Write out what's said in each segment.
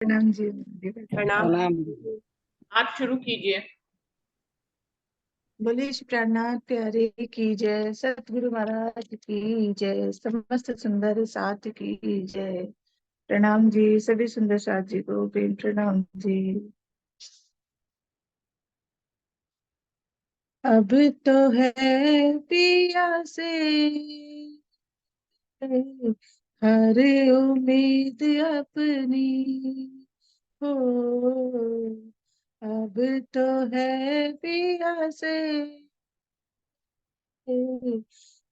प्रणाम जी। प्रणाम। प्रणाम। आप शुरू कीजिए। बोले श्री प्राणनाथ प्यारे की जय, सतगुरु महाराज की जय, समस्त सुंदर साथ की जय। प्रणाम जी, सभी सुंदर साथ जी को प्रेम प्रणाम जी। अब तो है पिया से हर उम्मीद अपनी हो, अब तो है पिया से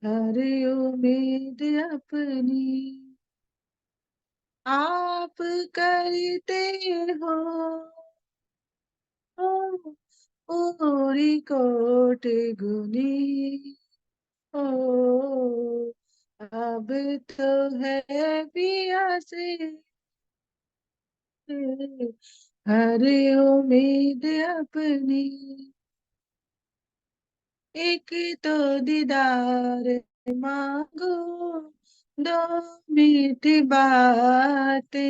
हर उम्मीद अपनी आप करते हो पूरी कोट गुनी हो, अब तो है पिया से हर उम्मीद अपनी। एक तो दीदार मांगो, दो मीठी बातें।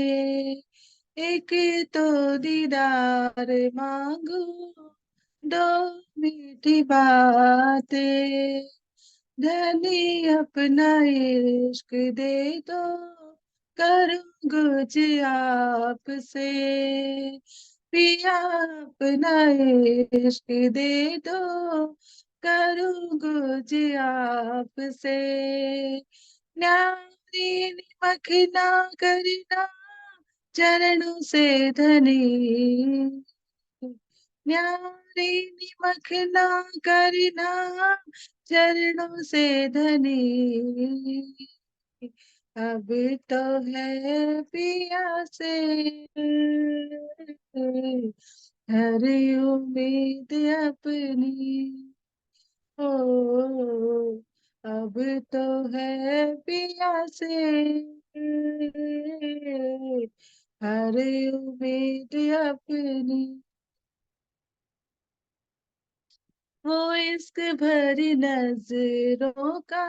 एक तो दीदार मांगो, दो मीठी बातें। धनी अपना इश्क दे दो, करूँ कुछ आपसे। पिया अपना इश्क दे दो, करूँ कुछ आपसे। न्यारी निमक ना करना चरणों से धनी, न्यारी निमक ना करना चरणों से धनी। अब तो है पिया से हर उम्मीद अपनी हो, अब तो है पिया से हर उम्मीद अपनी। वो इश्क भरी नजरों का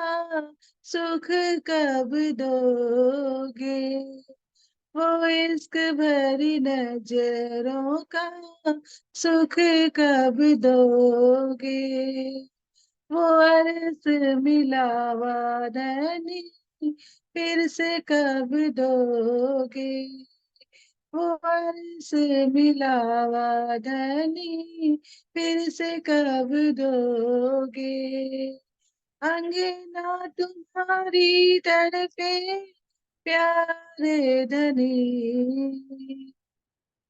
सुख कब दोगे, वो इश्क भरी नजरों का सुख कब दोगे। वो अरस मिलावा नैनी फिर से कब दोगे, वो अरस मिलावा धनी फिर से कब दोगे। अंगना तुम्हारी तड़पे प्यारे धनी,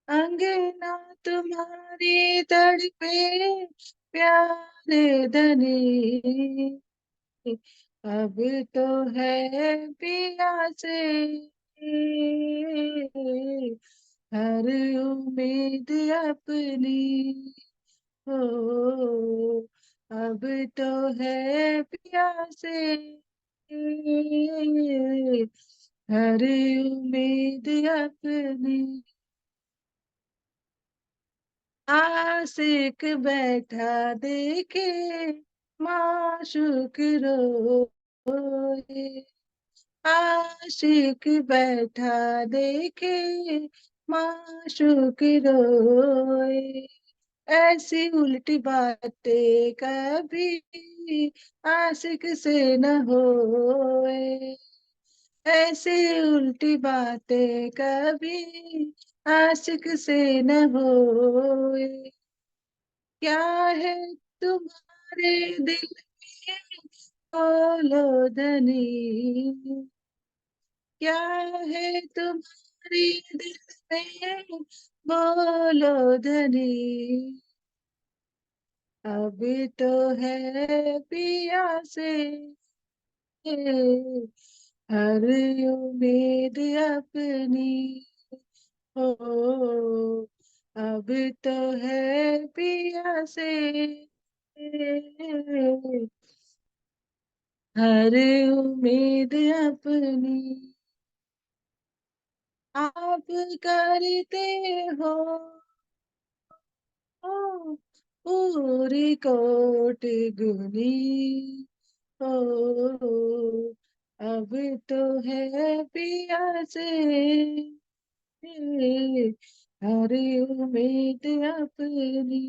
अंगना तुम्हारी तड़पे प्यारे धनी। अब तो है पिया से हर उम्मीद अपनी हो, अब तो है पिया से हर उम्मीद अपनी। आशिक बैठा देखे माशूक रोए, आशिक बैठा देखे माशूक रोए। ऐसी उल्टी बातें कभी आशिक से न होए, ऐसी उल्टी बातें कभी आशिक से न होए। क्या है तुम्हारे दिल में बोलो धनी, क्या है तुम्हारे दिल में बोलो धनी। अब तो है पिया से हर उम्मीद अपनी हो, अब तो है पिया से हर उम्मीद अपनी। आप करते हो पूरी कोट गुनी हो, अब तो है पिया से थे, हारे उम्मीद अपनी।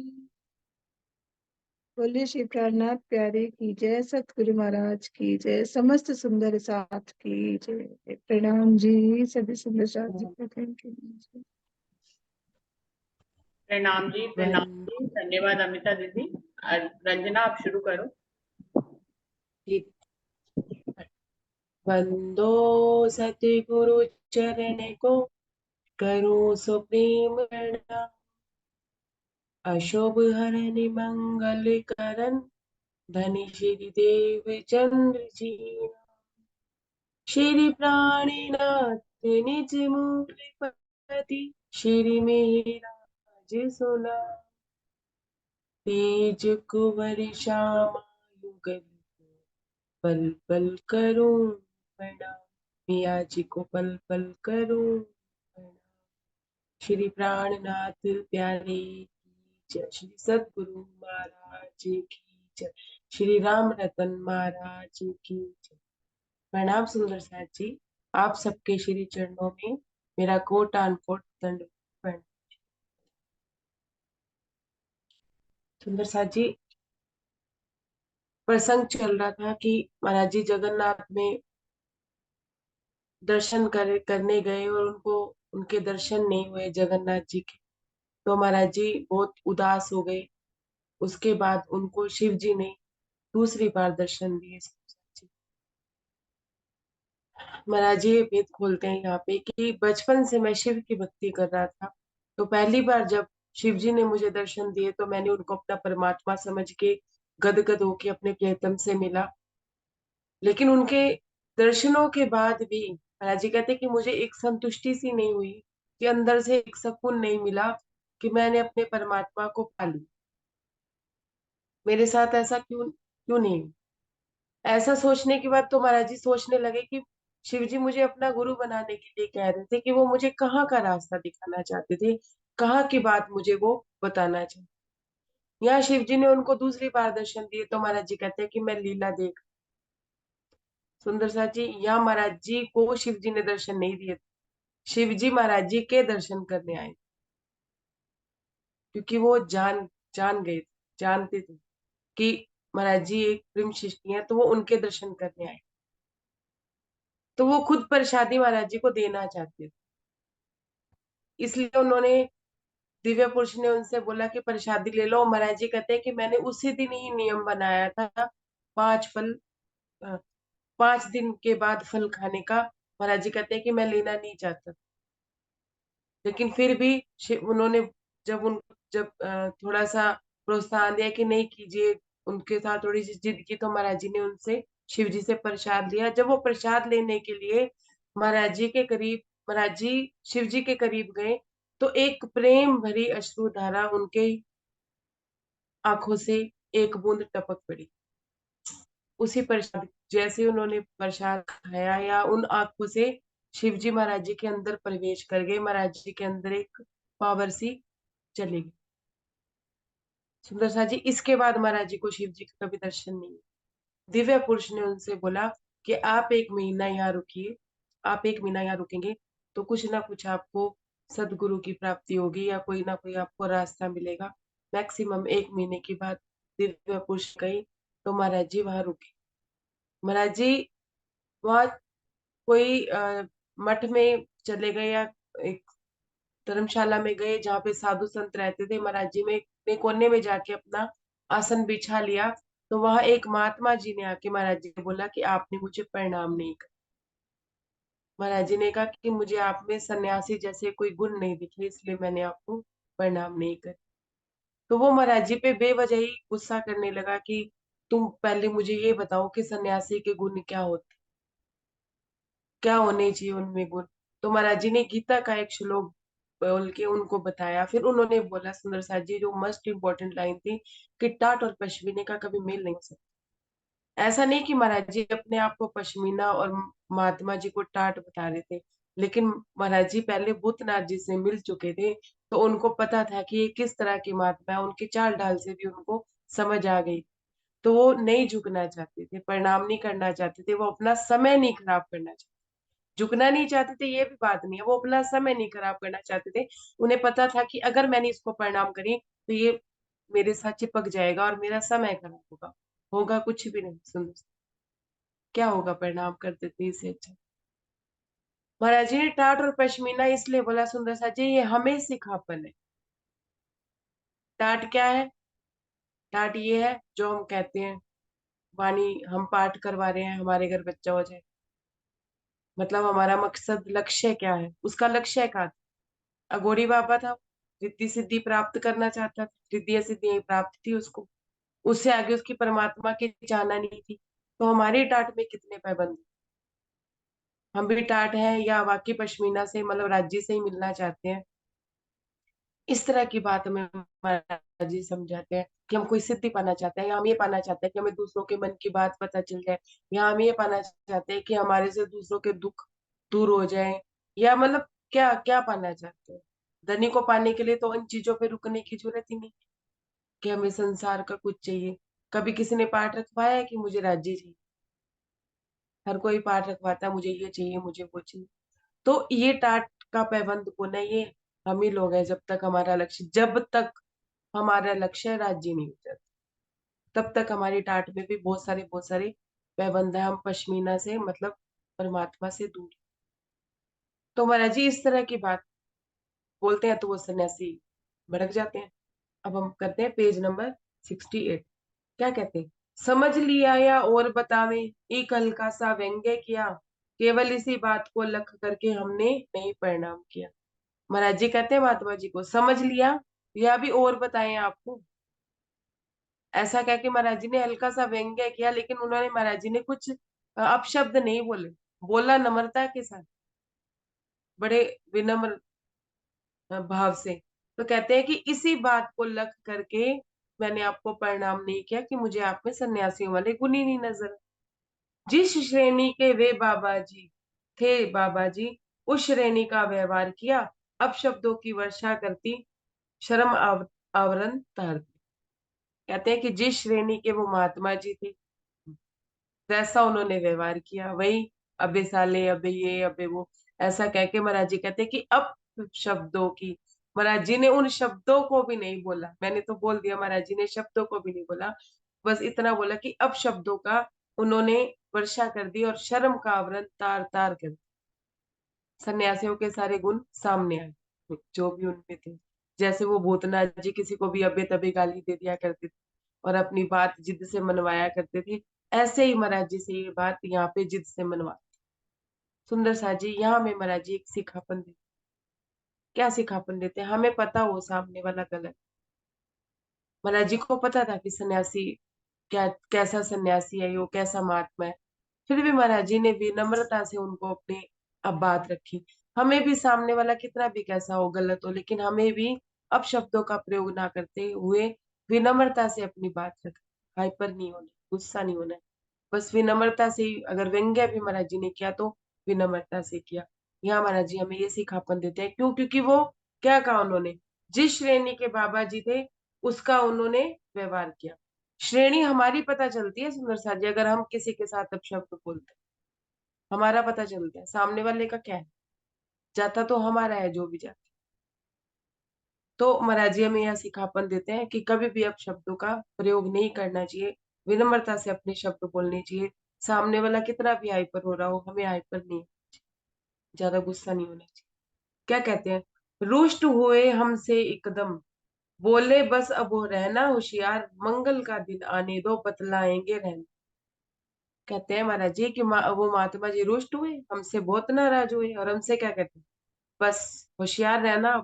बोले श्री प्राणनाथ प्यारे की जय, सतगुरु महाराज की जय, समस्त सुंदर साथ की जय। प्रणाम जी, सभी सुंदर साथ जी को थैंक यू। प्रणाम जी, प्रणाम जी, धन्यवाद अमिता दीदी। रंजना आप शुरू करो। वंदो सतगुरु चरण को, करो सुप्रीम प्रणाम। अशुभ हरन मंगल करन, धनि श्री देव चंद्र जी। श्री प्राणीनाथ निज मूल पति, श्री मेहराज सुना। तेज कुंवर श्यामा युगल, पल पल करूं प्रणाम। मिया जी को पल पल करूं प्रणाम। श्री प्राणनाथ प्यारे की जय, श्री सतगुरु महाराज की जय, श्री राम रतन महाराज की जय। प्रणाम सुंदर साथ जी, आप सबके श्री चरणों में मेरा कोटान कोट दंड प्रणाम। सुंदर साथ जी, प्रसंग चल रहा था कि महाराज जी जगन्नाथ में दर्शन करने गए और उनको उनके दर्शन नहीं हुए जगन्नाथ जी के। तो महाराज जी बहुत उदास हो गए। उसके बाद उनको शिव जी ने दूसरी बार दर्शन दिए। महाराज जी भेद खोलते हैं यहाँ पे कि बचपन से मैं शिव की भक्ति कर रहा था, तो पहली बार जब शिव जी ने मुझे दर्शन दिए तो मैंने उनको अपना परमात्मा समझ के गदगद होके अपने प्रियतम से मिला। लेकिन उनके दर्शनों के बाद भी महाराज जी कहते कि मुझे एक संतुष्टि सी नहीं हुई, कि अंदर से एक सुकून नहीं मिला कि मैंने अपने परमात्मा को पा लिया। मेरे साथ ऐसा क्यों क्यों नहीं? ऐसा सोचने के बाद तो महाराज जी सोचने लगे कि शिव जी मुझे अपना गुरु बनाने के लिए कह रहे थे, कि वो मुझे कहाँ का रास्ता दिखाना चाहते थे, कहाँ की बात मुझे वो बताना चाहते। यहाँ शिव जी ने उनको दूसरी बार दर्शन दिए तो महाराज जी कहते हैं कि मैं लीला देख। सुंदर साथ जी, यहाँ महाराज जी को शिव जी ने दर्शन नहीं दिए, शिव जी महाराज जी के दर्शन करने आए, क्योंकि वो जान गए, जानते थे कि महाराज जी एक प्रेम सृष्टि है, तो वो उनके दर्शन करने आए। तो वो खुद प्रसादी महाराज जी को देना चाहते थे, इसलिए उन्होंने, दिव्य पुरुष ने उनसे बोला कि प्रसादी ले लो। महाराज जी कहते हैं कि मैंने उसी दिन ही नियम बनाया था, 5 फल, 5 दिन के बाद फल खाने का। महाराज जी कहते हैं कि मैं लेना नहीं चाहता, लेकिन फिर भी उन्होंने जब थोड़ा सा प्रोत्साहन दिया कि नहीं कीजिए, उनके साथ थोड़ी सी जिद की, तो महाराज जी ने उनसे शिव जी से प्रसाद लिया। जब वो प्रसाद लेने के लिए महाराज जी के करीब, महाराज जी शिव जी के करीब गए, तो एक प्रेम भरी अश्रुधारा उनके आंखों से एक बूंद टपक पड़ी। उसी प्रसाद, जैसे उन्होंने प्रसाद खाया, या उन आंखों से शिव जी महाराज जी के अंदर प्रवेश कर गए, महाराज जी के अंदर एक पावर सी चली गई। सुंदर सा जी, इसके बाद महाराज जी को शिव जी का कभी दर्शन नहीं हुआ। दिव्य पुरुष ने उनसे बोला कि आप 1 महीना यहाँ रुकिए, आप 1 महीना यहाँ रुकेंगे तो कुछ ना कुछ आपको सदगुरु की प्राप्ति होगी, या कोई ना कोई आपको रास्ता मिलेगा। मैक्सिमम 1 महीने के बाद दिव्य पुरुष गई तो महाराज जी वहां रुके। महाराज जी वहां कोई मठ में चले गए, या एक धर्मशाला में गए जहाँ पे साधु संत रहते थे। महाराज जी में एक कोने में जाके अपना आसन बिछा लिया, तो वहां एक महात्मा जी ने आके महाराज जी को बोला कि आपने मुझे प्रणाम नहीं किया। महाराज जी ने कहा कि मुझे आप में सन्यासी जैसे कोई गुण नहीं दिखे, इसलिए मैंने आपको प्रणाम नहीं कर। तो वो महाराज जी पे बेवजह ही गुस्सा करने लगा कि तुम पहले मुझे ये बताओ कि सन्यासी के गुण क्या होते, क्या होने चाहिए उनमें गुण। तो महाराज जी ने गीता का एक श्लोक बोल के उनको बताया। फिर उन्होंने बोला, सुंदर साथ जी, जो मोस्ट इंपॉर्टेंट लाइन थी, कि टाट और पश्मीने का कभी मेल नहीं हो सकता। ऐसा नहीं कि महाराज जी अपने आप को पश्मीना और महात्मा जी को टाट बता रहे थे, लेकिन महाराज जी पहले भूतनाथ जी से मिल चुके थे, तो उनको पता था कि ये किस तरह की महात्मा है। उनके चाल ढाल से भी उनको समझ आ गई। तो वो नहीं झुकना चाहते थे, प्रणाम नहीं करना चाहते थे, वो अपना समय नहीं खराब करना चाहते। झुकना नहीं चाहते थे ये भी बात नहीं है, वो अपना समय नहीं खराब करना चाहते थे। उन्हें पता था कि अगर मैंने इसको प्रणाम करी तो ये मेरे साथ चिपक जाएगा और मेरा समय खराब होगा। होगा कुछ भी नहीं। सुन, क्या होगा, प्रणाम कर देते इसे अच्छा। महाराज जी ने टाट और पश्मीना इसलिए बोला सुंदर सा जी, ये हमें सिखापन है। टाट क्या है? टाट ये है जो हम कहते हैं वाणी हम पाठ करवा रहे हैं, हमारे घर बच्चा हो जाए, मतलब हमारा मकसद लक्ष्य क्या है, उसका लक्ष्य क्या था। अघोरी बाबा था, रिद्धि सिद्धि प्राप्त करना चाहता था, रिद्धि सिद्धि प्राप्त थी उसको, उससे आगे उसकी परमात्मा की चाहना नहीं थी। तो हमारी टाट में कितने पाबंद, हम भी टाट हैं या वाकई पश्मीना से मतलब राज्य से ही मिलना चाहते हैं। इस तरह की बात हमें महाराज जी समझाते हैं कि हम कोई सिद्धि पाना चाहते हैं, या हम ये पाना चाहते हैं कि हमें दूसरों के मन की बात पता चल जाए, या हम ये पाना चाहते हैं कि हमारे से दूसरों के दुख दूर हो जाए, या मतलब क्या क्या पाना चाहते हैं। धनी को पाने के लिए तो इन चीजों पे रुकने की जरूरत ही नहीं कि हमें संसार का कुछ चाहिए। कभी किसी ने पाठ रखवाया है कि मुझे राज्य चाहिए? हर कोई पाठ रखवाता है, मुझे ये चाहिए मुझे वो चाहिए। तो ये टाट का पैबंद कौन है? ये हम ही लोग हैं। जब तक हमारा लक्ष्य राज्य नहीं हो जाता, तब तक हमारी टाट में भी बहुत सारे पैबंद है। हम पश्मीना से मतलब परमात्मा से दूर। तो महाराज जी इस तरह की बात बोलते हैं तो वो सन्यासी भड़क जाते हैं। अब हम करते हैं पेज नंबर 68। क्या कहते हैं? समझ लिया या और बतावे, एक हल्का सा व्यंग्य किया, केवल इसी बात को लख करके हमने नहीं प्रणाम किया। महाराज जी कहते हैं महात्मा जी को, समझ लिया या भी और बताएं आपको। ऐसा कह के महाराज जी ने हल्का सा व्यंग्य किया, लेकिन उन्होंने महाराज जी ने कुछ अपशब्द नहीं बोले, बोला नम्रता के साथ, बड़े विनम्र भाव से। तो कहते हैं कि इसी बात को लख करके मैंने आपको प्रणाम नहीं किया कि मुझे आप में सन्यासियों वाले गुण ही नहीं नजर। जिस श्रेणी के वे बाबा जी थे, बाबा जी उस श्रेणी का व्यवहार किया, अब शब्दों की वर्षा करती शर्म आवरण तारती। कहते हैं कि जिस श्रेणी के वो महात्मा जी थे वैसा उन्होंने व्यवहार किया, वही अबे साले अबे ये अबे वो ऐसा कह के महाराज जी कहते हैं कि अब शब्दों की, महाराज जी ने उन शब्दों को भी नहीं बोला, मैंने तो बोल दिया, महाराज जी ने शब्दों को भी नहीं बोला, बस इतना बोला कि अब शब्दों का उन्होंने वर्षा कर दी और शर्म का आवरण तार तार कर दिया। सन्यासियों के सारे गुण सामने आए जो भी उनमें थे। जैसे वो भूतनाथ जी किसी को भी अबे तबे गाली दे दिया करते थे और अपनी बात जिद से मनवाया करते थे, ऐसे ही महाराज जी से ये बात यहाँ पे जिद से मनवा। सुंदर सा जी यहाँ में महाराज जी एक सिखापन देते। क्या सिखापन देते हैं? हमें पता हो सामने वाला गलत, महाराज जी को पता था कि सन्यासी क्या, कैसा सन्यासी है, वो कैसा महात्मा है, फिर भी महाराज जी ने विनम्रता से उनको अपनी अब बात रखी। हमें भी सामने वाला कितना भी कैसा हो, गलत हो, लेकिन हमें भी अब शब्दों का प्रयोग ना करते हुए विनम्रता से अपनी बात रख, हाइपर नहीं होना, गुस्सा नहीं होना, बस विनम्रता से ही। अगर व्यंग्य भी महाराज जी ने किया तो विनम्रता से किया। यहाँ महाराज जी हमें ये सिखापन देते हैं, क्यों? क्योंकि वो क्या कहा उन्होंने, जिस श्रेणी के बाबा जी थे उसका उन्होंने व्यवहार किया। श्रेणी हमारी पता चलती है सुंदर सा जी, अगर हम किसी के साथ अपशब्द बोलते हैं हमारा पता चलता है, सामने वाले का क्या है, जाता तो हमारा है जो भी जाता। तो महाराज जी हमें यह सिखापन देते हैं कि कभी भी अपशब्दों का प्रयोग नहीं करना चाहिए, विनम्रता से अपने शब्द बोलने चाहिए। सामने वाला कितना भी हाइपर हो रहा हो, हमें हाइपर नहीं, ज्यादा गुस्सा नहीं होना चाहिए। क्या कहते हैं? रुष्ट हुए हमसे एकदम, बोले बस अब वो रहना होशियार, मंगल का दिन आने दो बतलाएंगे रहना। कहते हैं महाराज जी कि वो महात्मा जी रुष्ट हुए, हमसे बहुत नाराज हुए और हमसे क्या कहते हैं, बस होशियार रहना,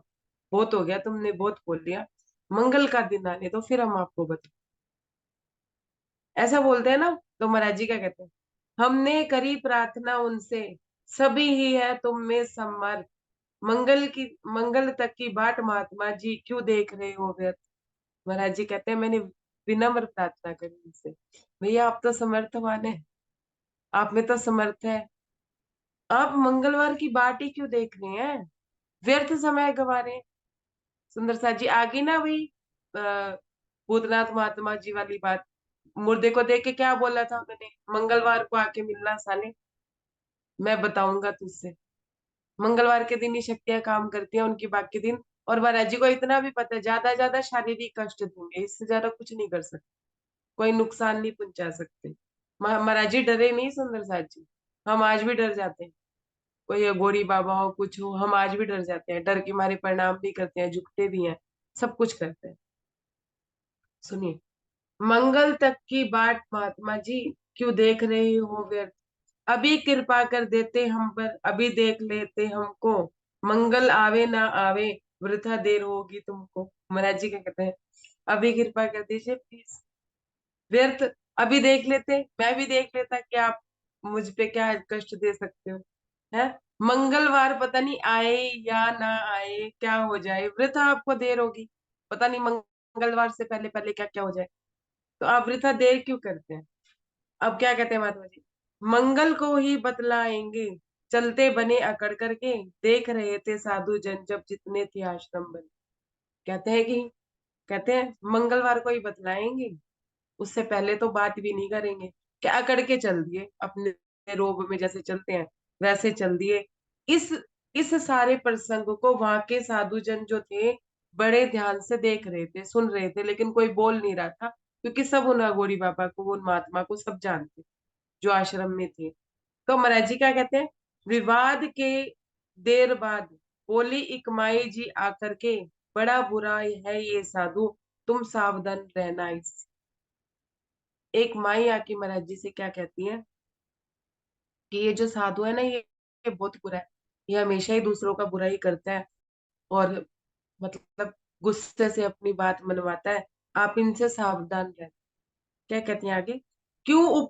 बहुत हो गया, तुमने बहुत बोल लिया, मंगल का दिन आने दो फिर हम आपको बता। ऐसा बोलते हैं ना, तो महाराज जी क्या कहते हैं, हमने करी प्रार्थना उनसे, सभी ही है तुम में समर्थ, मंगल तक की बाट महात्मा जी क्यों देख रहे हो व्यर्थ। महाराज जी कहते हैं मैंने विनम्र प्रार्थना करी उनसे, भैया आप तो समर्थवान है, आप में तो समर्थ है, आप मंगलवार की बाट ही क्यों देख रहे हैं, व्यर्थ समय गवा रहे हैं। सुंदर सा जी आगे ना वही भूतनाथ महात्मा जी वाली बात, मुर्दे को देख के क्या बोला था उन्होंने, मंगलवार को आके मिलना साले। मैं बताऊंगा तुझसे। मंगलवार के दिन ही शक्तियां काम करती हैं, उनकी बाकी दिन। और महाराज जी को इतना भी पता है, ज्यादा शारीरिक कष्ट देंगे, इससे ज्यादा कुछ नहीं कर सकते, कोई नुकसान नहीं पहुंचा सकते। महाराज जी डरे नहीं सुंदर साथ जी, हम आज भी डर जाते हैं। कोई अघोरी बाबा हो कुछ हो, हम आज भी डर जाते हैं, डर के मारे प्रणाम भी करते हैं, झुकते भी हैं, सब कुछ करते हैं। सुनिए, मंगल तक की बाट महात्मा जी क्यों देख रहे हो व्यर्थ, अभी कृपा कर देते हम पर, अभी देख लेते हमको, मंगल आवे ना आवे वृथा देर होगी तुमको। महाराज जी क्या कहते हैं, अभी कृपा कर दीजिए प्लीज, व्यर्थ अभी देख लेते, मैं भी देख लेता कि आप मुझ पे क्या कष्ट दे सकते हो। है मंगलवार पता नहीं आए या ना आए, क्या हो जाए, वृथा आपको देर होगी, पता नहीं मंगलवार से पहले पहले क्या क्या हो जाए, तो आप वृथा देर क्यों करते हैं। अब क्या कहते हैं महात्मा जी, मंगल को ही बतलाएंगे, चलते बने अकड़ करके, देख रहे थे साधु जन जब जितने थे आश्रम बने। कहते हैं कि, कहते हैं मंगलवार को ही बतलाएंगे, उससे पहले तो बात भी नहीं करेंगे। क्या अकड़ के चल दिए, अपने रोब में जैसे चलते हैं वैसे चल दिए। इस इस सारे प्रसंग को वहां के साधु जन जो थे बड़े ध्यान से देख रहे थे, सुन रहे थे, लेकिन कोई बोल नहीं रहा था, क्योंकि सब उन अघोरी बाबा को, उन महात्मा को सब जानते जो आश्रम में थे। तो महाराज जी क्या कहते हैं, विवाद के देर बाद बोली एक माई जी आकर के, बड़ा बुरा है ये साधु, तुम सावधान रहना इससे। एक माई आके महाराज जी से क्या कहती है कि ये जो साधु है ना, ये बहुत बुरा है, ये हमेशा ही दूसरों का बुरा ही करता है, और मतलब गुस्से से अपनी बात मनवाता है, आप इनसे सावधान रहें। क्या कहती हैं आगे, क्यों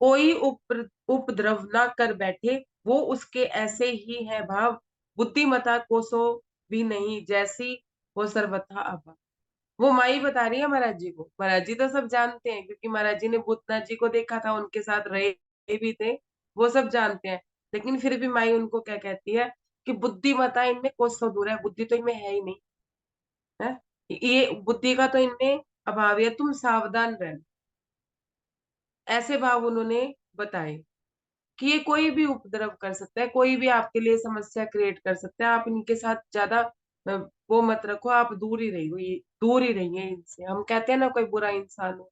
कोई उपद्रव ना कर बैठे, वो उसके ऐसे ही है भाव, बुद्धिमता को सो भी नहीं, जैसी वो सर्वथा अभाव। वो माई बता रही है महाराज जी को, महाराज जी तो सब जानते हैं, क्योंकि महाराज जी ने भूतनाथ जी को देखा था, उनके साथ रहे भी थे, वो सब जानते हैं। लेकिन फिर भी माई उनको क्या कहती है कि बुद्धिमता इनमें कोसों दूर है, बुद्धि तो इनमें है ही नहीं है, ये बुद्धि का तो इनमें अभाव है, तुम सावधान रहना। ऐसे भाव उन्होंने बताए कि ये कोई भी उपद्रव कर सकता है, कोई भी आपके लिए समस्या क्रिएट कर सकता है, आप इनके साथ ज्यादा वो मत रखो, आप दूर ही रहिए, ये दूर ही रहिए इनसे। हम कहते हैं ना, कोई बुरा इंसान हो,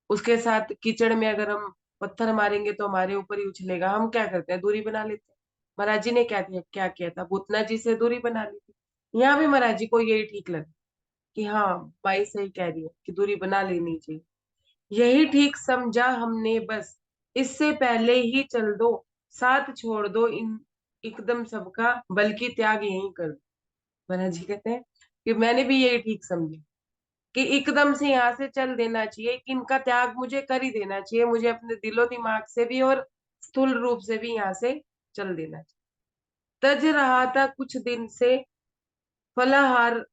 उसके साथ कीचड़ में अगर हम पत्थर मारेंगे तो हमारे ऊपर ही उछलेगा, हम क्या करते हैं, दूरी बना लेते हैं। महाराज जी ने क्या किया था, भूतनाथ जी से दूरी बना ली थी। यहाँ भी महाराज जी को यही ठीक लगा कि हाँ बाई सही कह रही है कि दूरी बना लेनी चाहिए, यही ठीक समझा हमने बस, इससे पहले ही चल दो, साथ छोड़ दो इन एकदम सबका, बल्कि त्याग यही कर दो। महाराज जी कहते हैं कि मैंने भी यही ठीक समझा कि एकदम से यहाँ से चल देना चाहिए, कि इनका त्याग मुझे कर ही देना चाहिए, मुझे अपने दिलो दिमाग से भी और स्थूल रूप से भी यहाँ से चल देना चाहिए। तज रहा था कुछ दिन से फलाहार,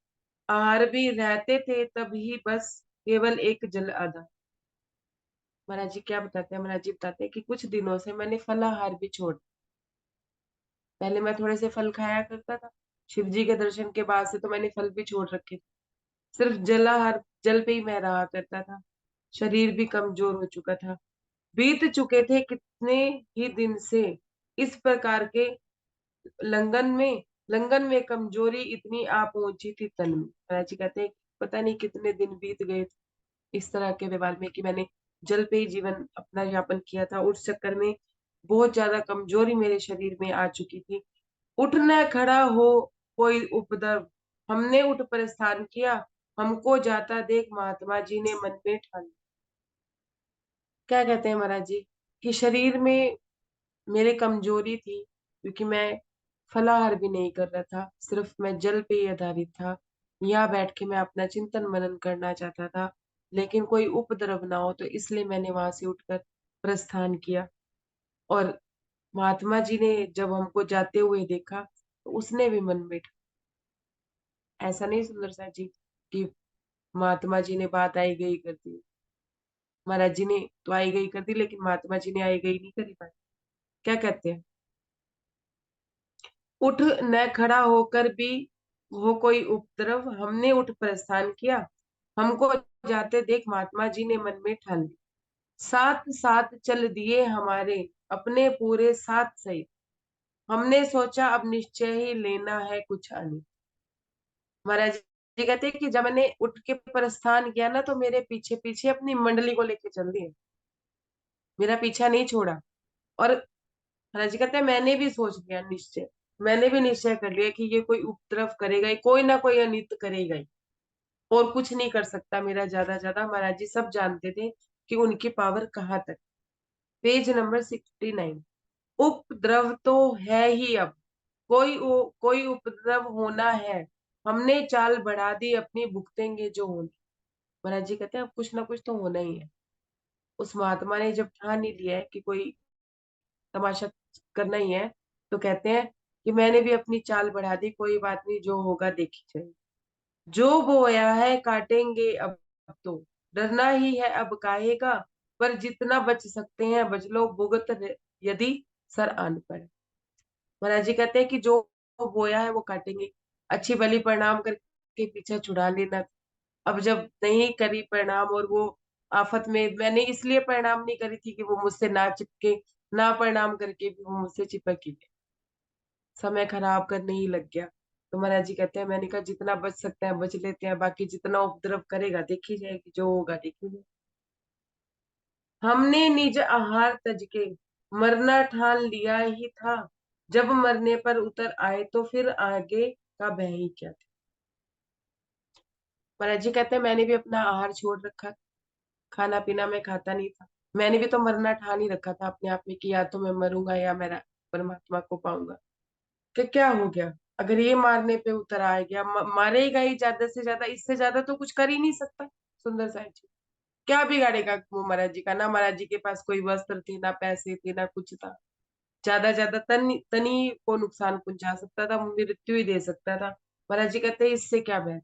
आहार भी रहते थे तभी बस, केवल एक जल आधा। महाराज जी क्या बताते हैं, महाराज जी बताते हैं कि कुछ दिनों से मैंने फलाहार भी छोड़, पहले मैं थोड़े से फल खाया करता था, शिव जी के दर्शन के बाद से तो मैंने फल भी छोड़ रखे थे, सिर्फ जलाहार, जल पे ही मैं रहा करता था, शरीर भी कमजोर हो चुका था, बीत चुके थे कितने ही दिन से इस प्रकार के लंगन में, लंगन में कमजोरी इतनी आ पहुंची थी तन में। महाराज जी कहते हैं पता नहीं कितने दिन बीत गए इस तरह के व्यवहार में, कि मैंने जल पे ही जीवन अपना यापन किया था, उस चक्कर में बहुत ज्यादा कमजोरी मेरे शरीर में आ चुकी थी। उठना खड़ा हो कोई उपद्रव, हमने उठ प्रस्थान किया, हमको जाता देख महात्मा जी ने मन में ठान। क्या कहते हैं महाराज जी कि शरीर में मेरे कमजोरी थी, क्योंकि मैं फलाहार भी नहीं कर रहा था, सिर्फ मैं जल पे ही आधारित था, यहाँ बैठ के मैं अपना चिंतन मनन करना चाहता था, लेकिन कोई उपद्रव ना हो, तो इसलिए मैंने वहां से उठकर प्रस्थान किया। और महात्मा जी ने जब हमको जाते हुए देखा, तो उसने भी मन में ऐसा नहीं सुंदर सा जी कि महात्मा जी ने बात आई गई कर दी, महाराज जी ने तो आई गई कर दी, लेकिन महात्मा जी ने आई गई नहीं करी बात। क्या कहते हैं, उठ न खड़ा होकर भी हो कोई उपद्रव, हमने उठ प्रस्थान किया, हमको जाते देख महात्मा जी ने मन में ठान ली, साथ साथ चल दिए हमारे अपने पूरे साथ सहित। हमने सोचा अब निश्चय ही लेना है कुछ अनित। महाराज जी कहते हैं कि जब मैंने उठ के प्रस्थान किया ना, तो मेरे पीछे पीछे अपनी मंडली को लेके चल दिए, मेरा पीछा नहीं छोड़ा। और महाराज जी कहते हैं मैंने भी सोच लिया निश्चय, मैंने भी निश्चय कर लिया कि ये कोई उपद्रव करेगा ही, कोई ना कोई अनित करेगा ही, और कुछ नहीं कर सकता मेरा ज्यादा ज्यादा। महाराज जी सब जानते थे कि उनकी पावर कहाँ तक। Page number 69। उपद्रव तो है ही अब, कोई उपद्रव होना है, हमने चाल बढ़ा दी अपनी, भुगतेंगे जो होना। महाराज जी कहते हैं अब कुछ ना कुछ तो होना ही है। उस महात्मा ने जब ठान ही लिया है कि कोई तमाशा करना ही है, तो कहते हैं कि मैंने भी अपनी चाल बढ़ा दी, कोई बात नहीं, जो होगा देखी जाए। जो बोया है काटेंगे अब तो, डरना ही है अब काहे का, पर जितना बच सकते हैं बच लो, यदि सर आन पड़े। महाराज जी कहते हैं कि जो बोया है वो काटेंगे, अच्छी भली प्रणाम करके पीछे छुड़ा लेना। अब जब नहीं करी प्रणाम, और वो आफत में मैंने इसलिए प्रणाम नहीं करी थी कि वो मुझसे ना चिपके, ना प्रणाम करके भी वो मुझसे चिपकी, समय खराब करने ही लग गया। तो महाराज जी कहते हैं मैंने कहा जितना बच सकते हैं बच लेते हैं, बाकी जितना उपद्रव करेगा देखी जाएगी, जो होगा देखी जाएगी। हमने निज आहार तज के मरना ठान लिया ही था, जब मरने पर उतर आए तो फिर आगे का भय ही क्या था। महाराज जी कहते हैं मैंने भी अपना आहार छोड़ रखा, खाना पीना मैं खाता नहीं था। मैंने भी तो मरना ठान ही रखा था अपने आप में कि या तो मैं मरूंगा या मेरा परमात्मा को पाऊंगा। कि क्या हो गया अगर ये मारने पे उतर आ गया, मारेगा ही ज्यादा से ज्यादा, इससे ज्यादा तो कुछ कर ही नहीं सकता। सुंदर साहब जी क्या बिगाड़ेगा वो महाराज जी का, ना महाराज जी के पास कोई वस्त्र थे, ना पैसे थे, ना कुछ था। ज्यादा ज्यादा तनी को नुकसान पहुंचा सकता था, मृत्यु ही दे सकता था। महाराज जी कहते हैं इससे क्या बेहतर।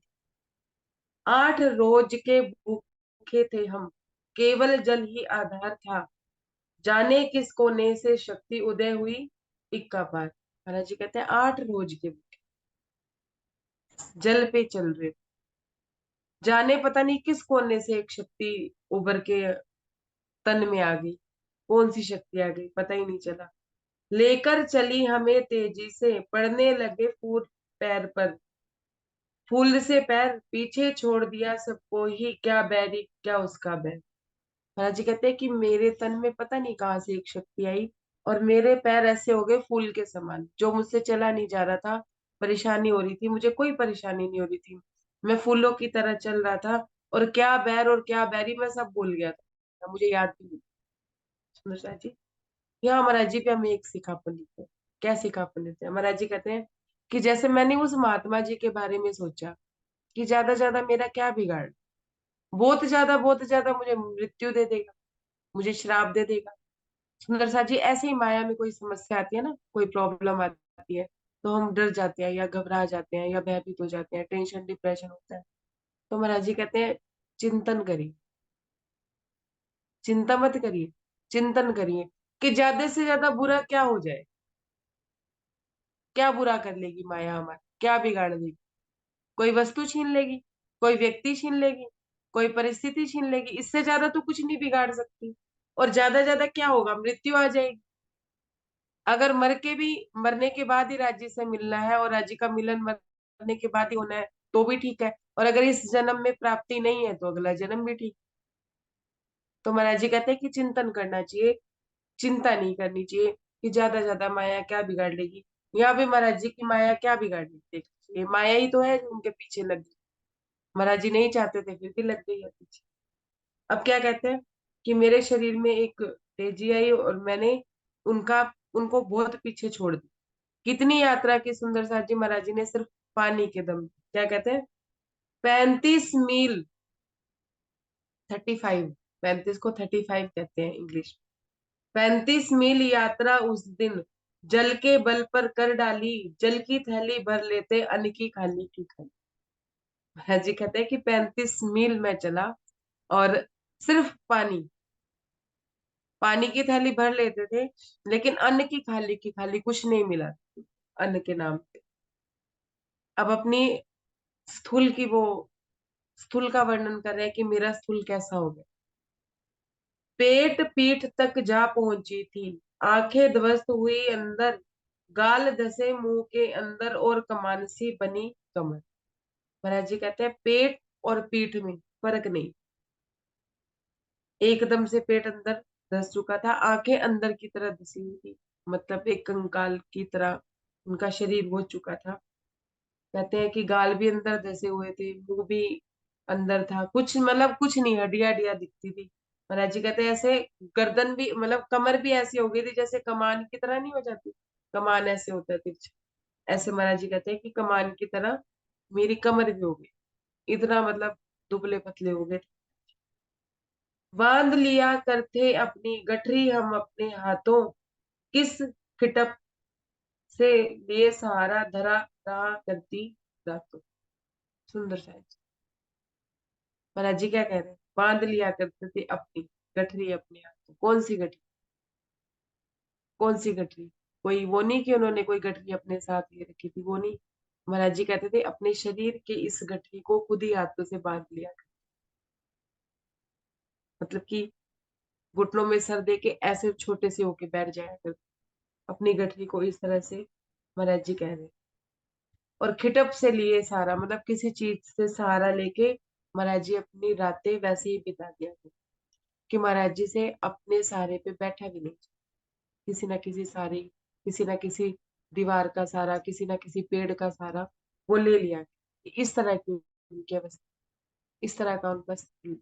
8 रोज के भूखे थे हम, केवल जल ही आधार था, जाने किस कोने से शक्ति उदय हुई इक्का पार। महाराज जी कहते हैं 8 रोज के भूखे, जल पे चल रहे, जाने पता नहीं किस कोने से एक शक्ति उभर के तन में आ गई। कौन सी शक्ति आ गई पता ही नहीं चला। लेकर चली हमें तेजी से, पड़ने लगे फूट पैर पर, फूल से पैर पीछे छोड़ दिया सबको ही, क्या बैरी क्या उसका बैर। महाराज जी कहते हैं कि मेरे तन में पता नहीं कहाँ से एक शक्ति आई, और मेरे पैर ऐसे हो गए फूल के समान, जो मुझसे चला नहीं जा रहा था। परेशानी हो रही थी, मुझे कोई परेशानी नहीं हो रही थी, मैं फूलों की तरह चल रहा था, और क्या बैर और क्या बैरी मैं सब भूल गया था, मुझे याद भी नहीं। सुंदर साहब जी यहाँ महाराज जी पे हमें एक सिखापन देते हैं। क्या सिखापन देते हैं महाराज जी कहते हैं कि जैसे मैंने उस महात्मा जी के बारे में सोचा कि ज्यादा मेरा क्या बिगाड़, बहुत ज्यादा मुझे मृत्यु दे देगा, मुझे श्राप दे देगा। सुंदर सा जी ऐसे ही माया में कोई समस्या आती है ना, कोई प्रॉब्लम आती है, तो हम डर जाते हैं या घबरा जाते हैं या भयभीत हो जाते हैं, टेंशन डिप्रेशन होता है। तो महाराज जी कहते हैं चिंतन करिए, चिंता मत करिए, चिंतन करिए कि ज्यादा से ज्यादा बुरा क्या हो जाए, क्या बुरा कर लेगी माया हमारा, क्या बिगाड़ देगी। कोई वस्तु छीन लेगी, कोई व्यक्ति छीन लेगी, कोई परिस्थिति छीन लेगी, इससे ज्यादा तो कुछ नहीं बिगाड़ सकती। और ज्यादा ज्यादा क्या होगा, मृत्यु आ जाएगी। अगर मर के भी, मरने के बाद ही राज्य से मिलना है और राज्य का मिलन मरने के बाद ही होना है तो भी ठीक है, और अगर इस जन्म में प्राप्ति नहीं है तो अगला जन्म भी ठीक। तो महाराज जी कहते हैं कि चिंतन करना चाहिए, चिंता नहीं करनी चाहिए कि ज्यादा माया क्या बिगाड़ लेगी। यहाँ पे महाराज जी की माया क्या बिगाड़ लेगी, ये माया ही तो है जो उनके पीछे लग गई। महाराज जी नहीं चाहते थे फिर भी लग गई है पीछे। अब क्या कहते हैं कि मेरे शरीर में एक तेजी आई और मैंने उनका उनको बहुत पीछे छोड़ दिया। कितनी यात्रा की सुंदर साथ जी महाराज जी ने सिर्फ पानी के दम, क्या कहते हैं 35 मील, 35, 35 को 35 कहते हैं इंग्लिश। 35 मील यात्रा उस दिन जल के बल पर कर डाली, जल की थैली भर लेते अन्न की खाली की खाली। महाराज जी कहते हैं कि 35 मील में चला और सिर्फ पानी, पानी की थैली भर लेते थे, लेकिन अन्न की खाली कुछ नहीं मिला अन्न के नाम पे। अब अपनी स्थूल की वो स्थूल का वर्णन कर रहे हैं कि मेरा स्थूल कैसा हो गया। पेट पीठ तक जा पहुंची थी, आंखें ध्वस्त हुई अंदर, गाल धसे मुंह के अंदर और कमान सी बनी कमर। महाराज जी कहते हैं पेट और पीठ में फर्क नहीं, एकदम से पेट अंदर धस चुका था, आंखें अंदर की तरह धसी हुई थी, मतलब एक कंकाल की तरह उनका शरीर हो चुका था। कहते हैं कि गाल भी अंदर धसे हुए थे, मुंह भी अंदर था, कुछ मतलब कुछ नहीं, हड्डियां हड्डियां दिखती थी। महाराज जी कहते हैं ऐसे गर्दन भी, मतलब कमर भी ऐसी हो गई थी जैसे कमान की तरह नहीं हो जाती, कमान ऐसे होता है तिरछा, ऐसे महाराज जी कहते हैं कि कमान की तरह मेरी कमर भी हो गई, इतना मतलब दुबले पतले हो गए। बांध लिया करते अपनी गठरी हम अपने हाथों, किस खिटप से लिए सहारा धरा रहा करती रातों। सुंदर सा है। महाराज जी क्या कह रहे हैं, बांध लिया करते थे अपनी गठरी अपने हाथों। कौन सी गठरी, कौन सी गठरी, कोई वो नहीं कि उन्होंने कोई गठरी अपने साथ ले रखी थी, वो नहीं। महाराज जी कहते थे अपने शरीर के इस गठरी को खुद ही हाथों से बांध लिया, मतलब कि घुटनों में सर दे के ऐसे छोटे से होके बैठ जाया करते, अपनी गठरी को इस तरह से। महाराज जी कह रहे हैं और खिटप से लिए सहारा, मतलब किसी चीज से सहारा लेके महाराज जी अपनी रातें वैसे ही बिता दिया करते कि महाराज जी से अपने सहारे पे बैठा भी नहीं, किसी ना किसी सहारे, किसी ना किसी दीवार का सहारा, किसी ना किसी पेड़ का सहारा वो ले लिया। इस तरह की उनकी अवस्था, इस तरह का उनका शरीर।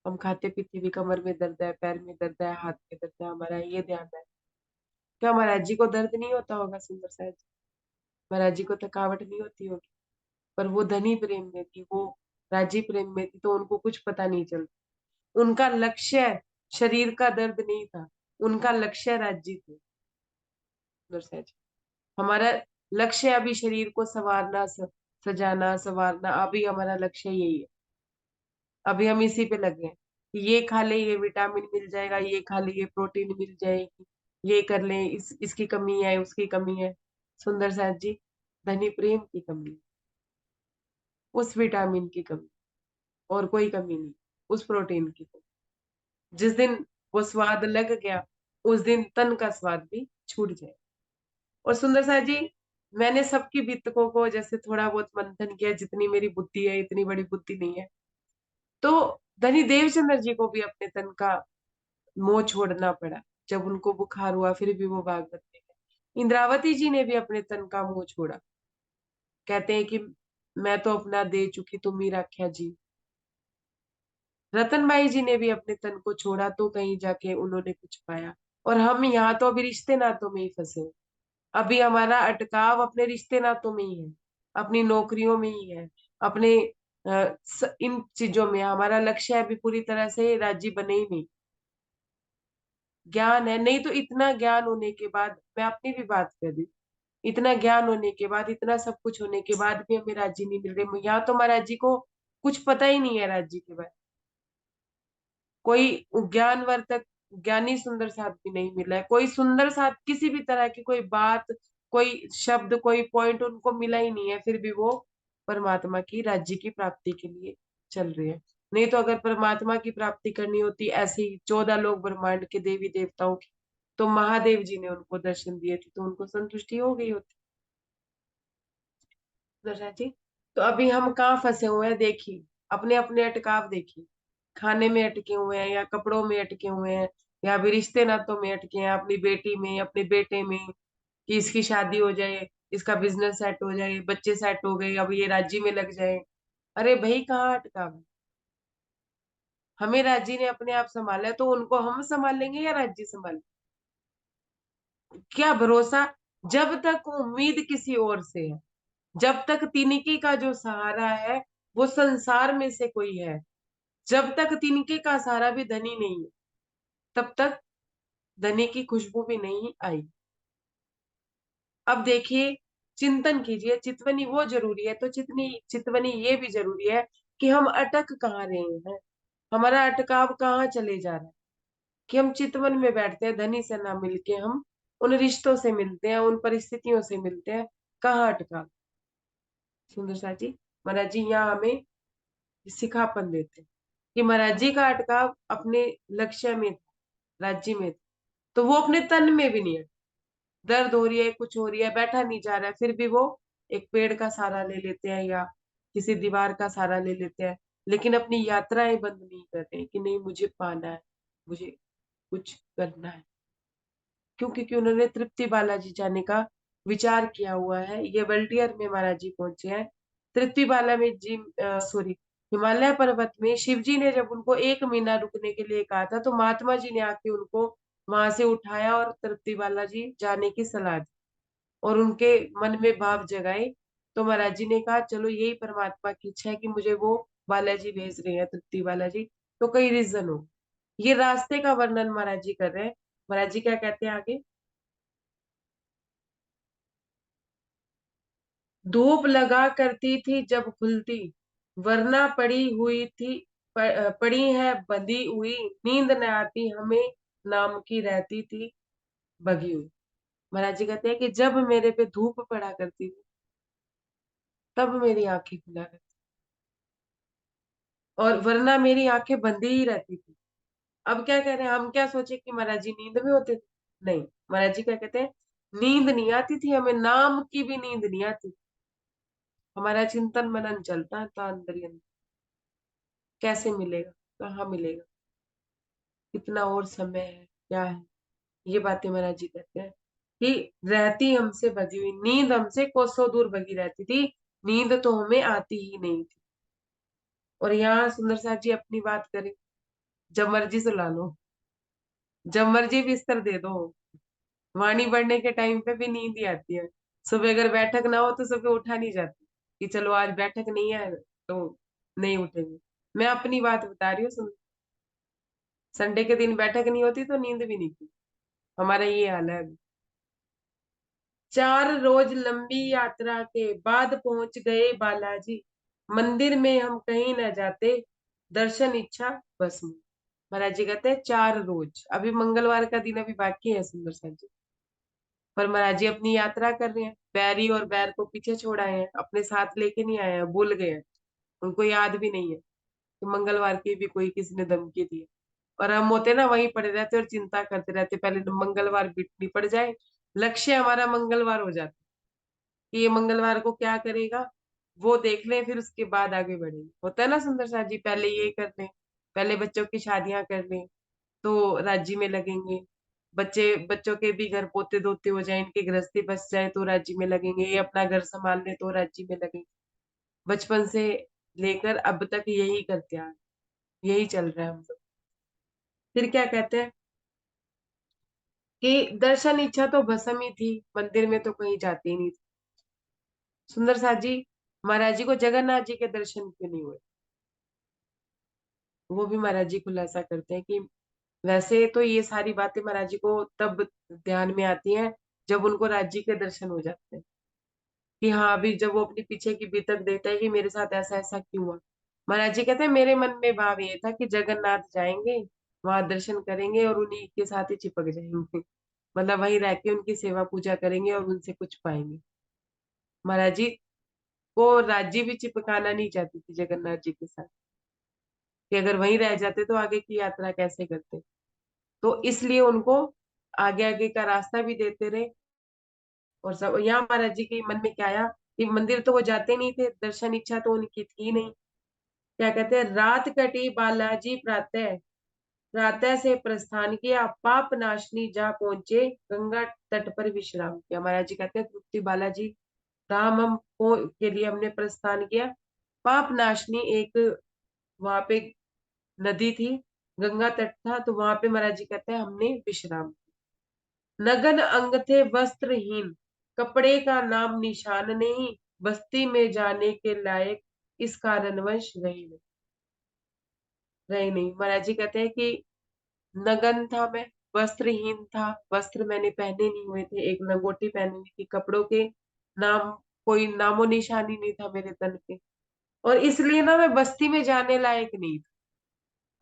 हम खाते पीते भी कमर में दर्द है, पैर में दर्द है, हाथ में दर्द है, हमारा ये ध्यान है। क्या महाराज जी को दर्द नहीं होता होगा सुंदर साहब जी? महाराज जी को थकावट नहीं होती होगी, पर वो धनी प्रेम में थी, वो राजी प्रेम में थी, तो उनको कुछ पता नहीं चलता। उनका लक्ष्य शरीर का दर्द नहीं था, उनका लक्ष्य राज्य थे। सुंदर साहब जी, हमारा लक्ष्य अभी शरीर को संवारना, सजाना संवारना, अभी हमारा लक्ष्य यही है। अभी हम इसी पे लगे हैं, ये खा ले ये विटामिन मिल जाएगा, ये खा ले ये प्रोटीन मिल जाएगी, ये कर ले इसकी कमी है उसकी कमी है। सुंदर साथ जी, धनी प्रेम की कमी है, उस विटामिन की कमी, और कोई कमी नहीं, उस प्रोटीन की कमी। जिस दिन वो स्वाद लग गया, उस दिन तन का स्वाद भी छूट जाए। और सुंदर साथ जी, मैंने सबकी बीतकों को जैसे थोड़ा बहुत मंथन किया, जितनी मेरी बुद्धि है, इतनी बड़ी बुद्धि नहीं है, तो धनी देवचंद्र जी को भी अपने तन का मोह छोड़ना पड़ा। जब उनको बुखार हुआ फिर भी वो भागवत में गए। इंद्रावती जी ने भी अपने तन का मोह छोड़ा, कहते हैं कि मैं तो अपना दे चुकी, तुम ही राख्या जी। रतनबाई जी ने भी अपने तन को छोड़ा, तो कहीं जाके उन्होंने कुछ पाया। और हम यहाँ तो अभी रिश्ते नातों में ही फंसे हैं। अभी हमारा अटकाव अपने रिश्ते नातों में ही है, अपनी नौकरियों में ही है, अपने इन चीजों में। हमारा लक्ष्य अभी पूरी तरह से राजी बने ही नहीं। ज्ञान है नहीं तो, इतना ज्ञान होने के बाद, मैं अपनी भी बात कर रही हूँ, इतना ज्ञान होने के बाद, इतना सब कुछ होने के बाद भी हमें राज्य नहीं मिल रहे। यहाँ तो महाराज जी को कुछ पता ही नहीं है राज्य के बारे में। कोई ज्ञानवर्धक ज्ञानी सुंदर साथ भी नहीं मिला है, कोई सुंदर साथ किसी भी तरह की कोई बात, कोई शब्द, कोई पॉइंट उनको मिला ही नहीं है, फिर भी वो परमात्मा की राज्य की प्राप्ति के लिए चल रहे हैं। नहीं तो अगर परमात्मा की प्राप्ति करनी होती ऐसे ही 14 लोग ब्रह्मांड के देवी देवताओं की, तो महादेव जी ने उनको दर्शन दिए थे, तो उनको संतुष्टि हो गई होती। दर्शा जी, तो अभी हम कहाँ फंसे हुए हैं देखिए, अपने अपने अटकाव देखिए, खाने में अटके हुए हैं, या कपड़ों में अटके हुए हैं, या अभी रिश्ते नातों में अटके हैं, अपनी बेटी में, अपने बेटे में, कि इसकी शादी हो जाए, इसका बिजनेस सेट हो जाए, बच्चे सेट हो गए, अब ये राज्य में लग जाए। अरे भाई कहाँ अटकाव है? हमें राज्य ने अपने आप संभाला है, तो उनको हम संभालेंगे या राज्य संभालेंगे? क्या भरोसा, जब तक उम्मीद किसी और से है, जब तक तिनके का जो सहारा है वो संसार में से कोई है, जब तक तिनके का सहारा भी धनी नहीं है, तब तक धनी की खुशबू भी नहीं आई। अब देखिए, चिंतन कीजिए, चितवनी वो जरूरी है, तो चितवनी ये भी जरूरी है कि हम अटक कहाँ रहे हैं, हमारा अटकाव कहाँ चले जा रहा है, कि हम चितवन में बैठते हैं, धनी से ना मिलके हम उन रिश्तों से मिलते हैं, उन परिस्थितियों से मिलते हैं, कहाँ अटकाव। सुंदर सा जी, महाराज जी यहाँ हमें सिखापन देते हैं कि महाराज जी का अटकाव अपने लक्ष्य में था, राज्य में था, तो वो अपने तन में भी नहीं है। दर्द हो रही है, कुछ हो रही है, बैठा नहीं जा रहा है, फिर भी वो एक पेड़ का सहारा ले लेते हैं या किसी दीवार का सहारा ले लेते हैं, लेकिन अपनी यात्राएं बंद नहीं करते कि नहीं मुझे पाना है, मुझे कुछ करना है। क्यों? क्योंकि उन्होंने तृप्ति बालाजी जाने का विचार किया हुआ है। ये वल्टियर में महाराज जी पहुंचे हैं। तृप्ति बाला में जी सॉरी, हिमालय पर्वत में शिव जी ने जब उनको 1 महीना रुकने के लिए कहा था, तो महात्मा जी ने आके उनको वहां से उठाया और तृप्ति बालाजी जाने की सलाह दी और उनके मन में भाव जगाए। तो महाराज जी ने कहा चलो यही परमात्मा की इच्छा है कि मुझे वो बालाजी भेज रहे हैं, तृप्ति बालाजी, तो कई रीजन हो। ये रास्ते का वर्णन महाराज जी कर रहे हैं। महाराज जी क्या कहते हैं आगे? धूप लगा करती थी जब खुलती, वरना पड़ी हुई थी, पड़ी है बंधी हुई, नींद न आती हमें, नाम की रहती थी बगी हुई। महाराज जी कहते हैं कि जब मेरे पे धूप पड़ा करती थी तब मेरी आंखें खुला करती, और वरना मेरी आंखें बंदी ही रहती थी। अब क्या कह रहे हैं? हम क्या सोचे कि महाराज जी नींद में होते थे? नहीं, महाराज जी क्या कहते हैं, नींद नहीं आती थी हमें, नाम की भी नींद नहीं आती। हमारा चिंतन मनन चलता था अंदर ही अंदर, कैसे मिलेगा, कहाँ मिलेगा, कितना और समय है, क्या है, ये बातें महाराज जी कहते हैं कि रहती हमसे बधी हुई, नींद हमसे कोसों दूर भगी रहती थी, नींद तो हमें आती ही नहीं थी। और यहाँ सुंदर साहब जी अपनी बात करें, जब मर्जी सुला लो, जब मर्जी बिस्तर दे दो, वाणी पढ़ने के टाइम पे भी नींद ही आती है। सुबह अगर बैठक ना हो तो सुबह उठा नहीं जाती कि चलो आज बैठक नहीं है तो नहीं उठेंगे। मैं अपनी बात बता रही हूँ, संडे के दिन बैठक नहीं होती तो नींद भी नहीं थी। हमारा ये हाल है अभी। 4 रोज लंबी यात्रा के बाद पहुंच गए बालाजी, मंदिर में हम कहीं न जाते, दर्शन इच्छा बस में। महाराज जी कहते हैं 4 रोज, अभी मंगलवार का दिन अभी बाकी है सुंदर साहब जी, पर महाराज जी अपनी यात्रा कर रहे हैं, बैरी और बैर को पीछे छोड़ आए हैं, अपने साथ लेके नहीं आए हैं, भूल गए हैं, उनको याद भी नहीं है कि मंगलवार की भी कोई किसी ने धमकी दी है। और हम होते ना वहीं पड़े रहते और चिंता करते रहते, पहले तो मंगलवार बीतनी पड़ जाए, लक्ष्य हमारा मंगलवार हो जाता कि ये मंगलवार को क्या करेगा वो देख ले, फिर उसके बाद आगे बढ़ेंगे। होता है ना सुंदर साहब जी, पहले ये कर लें, पहले बच्चों की शादियां कर लें तो राज्य में लगेंगे, बच्चों के भी घर पोते धोते हो जाए, इनकी गृहस्थी बच जाए तो राज्य में लगेंगे, ये अपना घर संभाल ले तो राज्य में लगेंगे। बचपन से लेकर अब तक यही करते आ रहे, यही चल रहा है हम सब। फिर क्या कहते हैं कि दर्शन इच्छा तो भस्म ही थी, मंदिर में तो कहीं जाती ही नहीं थी। सुंदर साथ जी, महाराज जी को जगन्नाथ जी के दर्शन क्यों नहीं हुए? वो भी महाराज जी खुलासा करते हैं कि वैसे तो ये सारी बातें महाराज जी को तब ध्यान में आती हैं जब उनको राज्य के दर्शन हो जाते हैं कि हाँ, अभी जब वो अपने पीछे की बीतक देखता है कि मेरे साथ ऐसा ऐसा क्यों हुआ। महाराज जी कहते हैं मेरे मन में भाव ये था कि जगन्नाथ जाएंगे, वहां दर्शन करेंगे और उन्हीं के साथ ही चिपक जाएंगे, मतलब वहीं रह के उनकी सेवा पूजा करेंगे और उनसे कुछ पाएंगे। महाराज जी को राज्य भी चिपकाना नहीं चाहती थी जगन्नाथ जी के साथ, कि अगर वहीं रह जाते तो आगे की यात्रा कैसे करते, तो इसलिए उनको आगे आगे का रास्ता भी देते रहे। और सब यहाँ महाराज जी के मन में क्या आया कि मंदिर तो वो जाते नहीं थे, दर्शन इच्छा तो उनकी थी नहीं। क्या कहते हैं, रात कटी बालाजी प्रातः, प्रातः से प्रस्थान किया, पाप नाशनी जा पहुंचे, गंगा तट पर विश्राम किया। महाराज जी कहते हैं तृप्ति बालाजी धाम के लिए हमने प्रस्थान किया, पाप नाशनी एक वहां पे नदी थी, गंगा तट था, तो वहां पे महाराज जी कहते हैं हमने विश्राम। नगन अंग थे वस्त्रहीन, कपड़े का नाम निशान नहीं, बस्ती में जाने के लायक इस कारणवश रही नहीं। महाराज जी कहते हैं कि नगन था मैं, वस्त्रहीन था, वस्त्र मैंने पहने नहीं हुए थे, एक लंगोटी पहनी हुई थी, कपड़ों के नाम कोई नामो निशानी नहीं था मेरे तन पे, और इसलिए ना मैं बस्ती में जाने लायक नहीं था।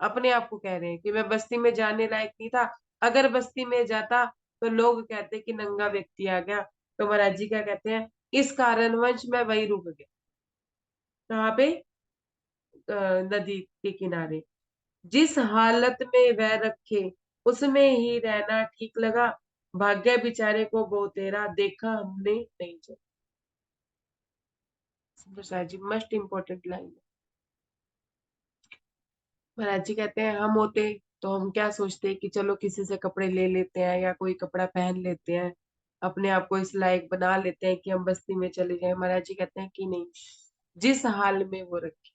अपने आप को कह रहे हैं कि मैं बस्ती में जाने लायक नहीं था, अगर बस्ती में जाता तो लोग कहते कि नंगा व्यक्ति आ गया। तो महाराज जी क्या कहते हैं, इस कारणवश मैं वही रुक गया, कहाँ पे, नदी के किनारे। जिस हालत में वह रखे उसमें ही रहना ठीक लगा, भाग्य बेचारे को बहुतेरा, देखा हमने नहीं जगा। सुंदर साहब जी, मोस्ट इम्पोर्टेंट लाइन है। महाराज जी कहते हैं हम होते तो हम क्या सोचते कि चलो किसी से कपड़े ले लेते हैं या कोई कपड़ा पहन लेते हैं, अपने आप को इस लायक बना लेते हैं कि हम बस्ती में चले जाएं। महाराज जी कहते हैं कि नहीं, जिस हाल में वो रखे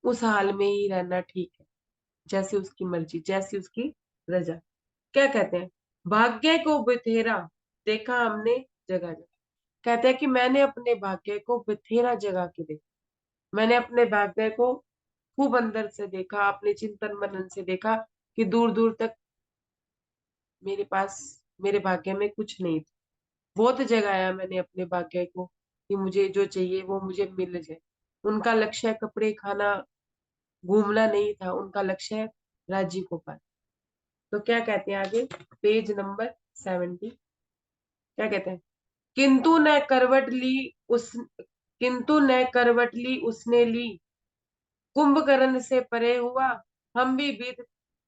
उस हाल में ही रहना ठीक है, जैसे उसकी मर्जी, जैसी उसकी रजा। क्या कहते हैं, भाग्य को बिथेरा, देखा हमने जगह जगह। कहते हैं कि मैंने अपने भाग्य को बिथेरा जगह के देखा, मैंने अपने भाग्य को खूब अंदर से देखा, अपने चिंतन मनन से देखा कि दूर दूर तक मेरे पास, मेरे भाग्य में कुछ नहीं था। बहुत जगाया मैंने अपने भाग्य को कि मुझे जो चाहिए वो मुझे मिल जाए। उनका लक्ष्य कपड़े खाना घूमना नहीं था, उनका लक्ष्य राज्य को पाना। तो क्या कहते हैं आगे, पेज नंबर 70, क्या कहते हैं, किंतु न करवट ली उस, किंतु न करवट ली उसने ली, कुंभकर्ण से परे हुआ, हम भी बीत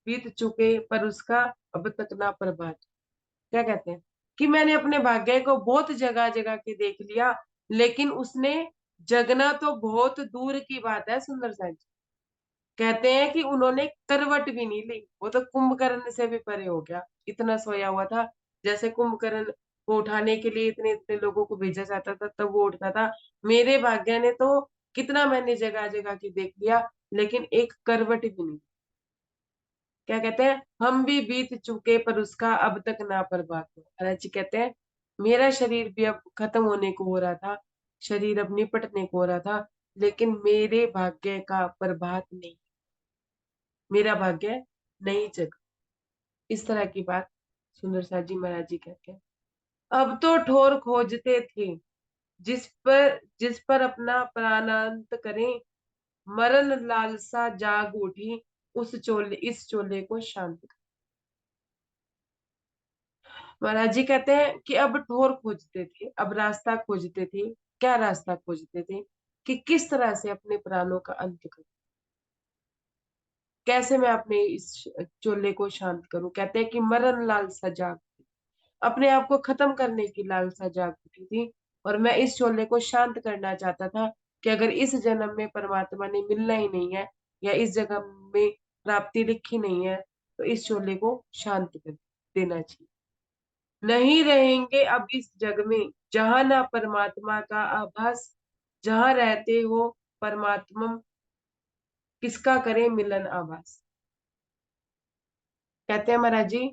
बीत चुके पर उसका अब तक ना प्रभात। क्या कहते हैं कि मैंने अपने भाग्य को बहुत जगह जगह के देख लिया, लेकिन उसने जगना तो बहुत दूर की बात है। सुंदर साहब जी कहते हैं कि उन्होंने करवट भी नहीं ली, वो तो कुंभकर्ण से भी परे हो गया, इतना सोया हुआ था। जैसे कुंभकर्ण को उठाने के लिए इतने इतने लोगों को भेजा जाता था तब वो उठता था, मेरे भाग्य ने तो कितना मैंने जगह जगह की देख लिया, लेकिन एक करवट भी नहीं। क्या कहते हैं, हम भी बीत चुके पर उसका अब तक ना प्रभात हो। महाराज जी कहते हैं मेरा शरीर भी अब खत्म होने को हो रहा था, शरीर अब निपटने को हो रहा था, लेकिन मेरे भाग्य का प्रभात नहीं, मेरा भाग्य नहीं जगा। इस तरह की बात सुंदर सा जी महाराज जी कहते हैं। अब तो ठोर खोजते थे जिस पर अपना प्राणांत करें, मरण लालसा जाग उठी, उस चोले इस चोले को शांत कर। महाराज जी कहते हैं कि अब ठोर खोजते थे, अब रास्ता खोजते थे। क्या रास्ता खोजते थे कि किस तरह से अपने प्राणों का अंत करूं, कैसे मैं अपने इस चोले को शांत करूं। कहते हैं कि मरण लालसा जाग, अपने आप को खत्म करने की लालसा जाग उठी थी, और मैं इस चोले को शांत करना चाहता था कि अगर इस जन्म में परमात्मा ने मिलना ही नहीं है या इस जगह में प्राप्ति लिखी नहीं है, तो इस चोले को शांत कर देना चाहिए। नहीं रहेंगे अब इस जग में जहां ना परमात्मा का आभास, जहां रहते हो परमात्मा किसका करे मिलन आभास। कहते हैं महाराज जी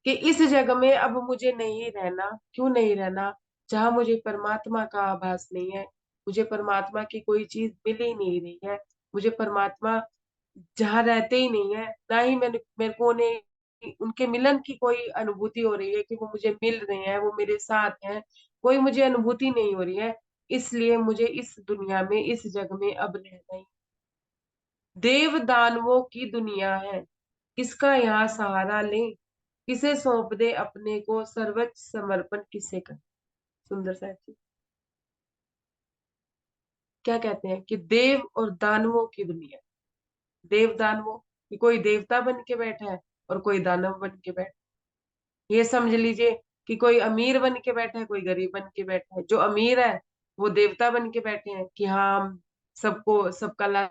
कि इस जग में अब मुझे नहीं रहना। क्यों नहीं रहना, जहां मुझे परमात्मा का आभास नहीं है, मुझे परमात्मा की कोई चीज मिल ही नहीं रही है, मुझे परमात्मा जहाँ रहते ही नहीं है, ना ही मेरे को उन्हें उनके मिलन की कोई अनुभूति हो रही है कि वो मुझे मिल रहे हैं, वो मेरे साथ हैं, कोई मुझे अनुभूति नहीं हो रही है। इसलिए मुझे इस दुनिया में, इस जग में अब रहना ही। देव दानवों की दुनिया है, किसका यहाँ सहारा ले, किसे सौंप दे अपने को सर्वोच्च समर्पण किसे कर। सुंदर साहब जी क्या कहते हैं कि देव और दानवों की दुनिया, देव दानवों कि कोई देवता बन के बैठा है और कोई दानव बन के बैठा है। ये समझ लीजिए कि कोई अमीर बन के बैठा है, कोई गरीब बन के बैठा है। जो अमीर है वो देवता बन के बैठे हैं कि हाँ हम सबको, सबका लाभ